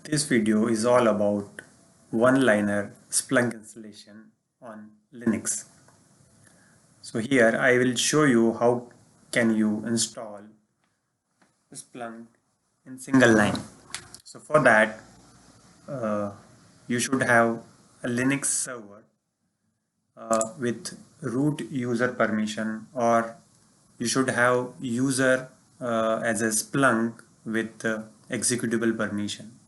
This video is all about one-liner Splunk installation on Linux. So here I will show you how can you install Splunk in single line. So for that uh, you should have a Linux server with root user permission, or you should have user as a Splunk with executable permission.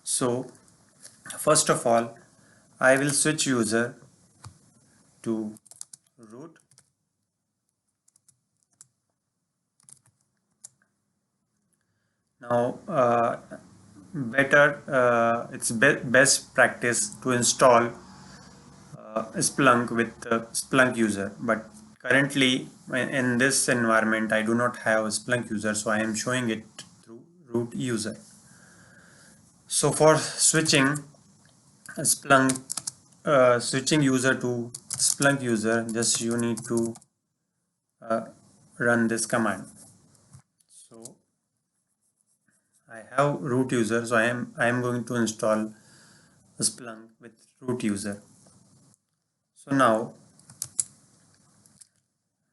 So first of all, I will switch user to root. Now it's best practice to install Splunk with Splunk user, but currently in this environment I do not have Splunk user, so I am showing it through root user. So for switching switching user to Splunk user, just you need to run this command. So I have root user, so I am going to install Splunk with root user. So now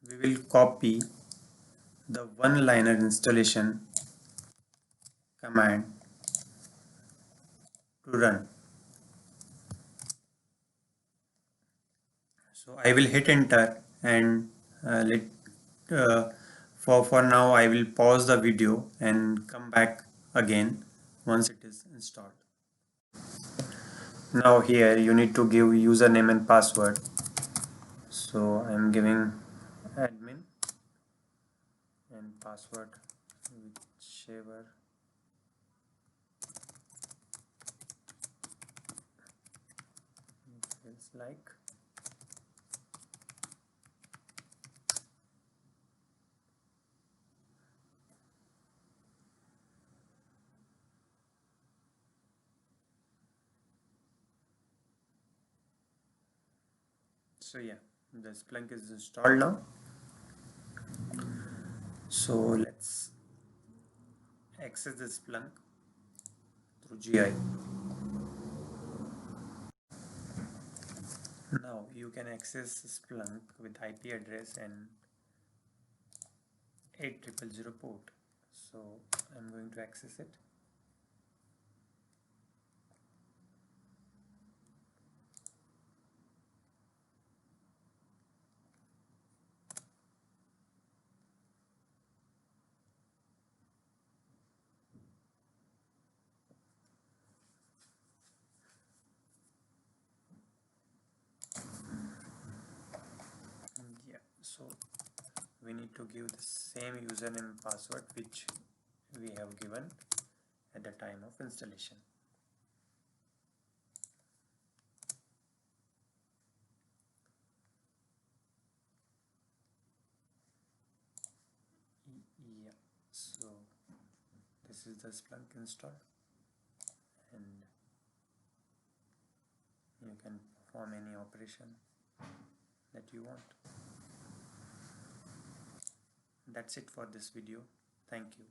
we will copy the one-liner installation command to run. So I will hit enter and let for now I will pause the video and come back again once it is installed. Now here you need to give username and password. So I am giving admin and password whichever feels like. So yeah, the Splunk is installed now. So let's access the Splunk through GI. Now you can access Splunk with IP address and 8000 port. So I'm going to access it. Yeah, so we need to give the same username and password which we have given at the time of installation. Yeah, so this is the Splunk install, and you can perform any operation that you want. That's it for this video. Thank you.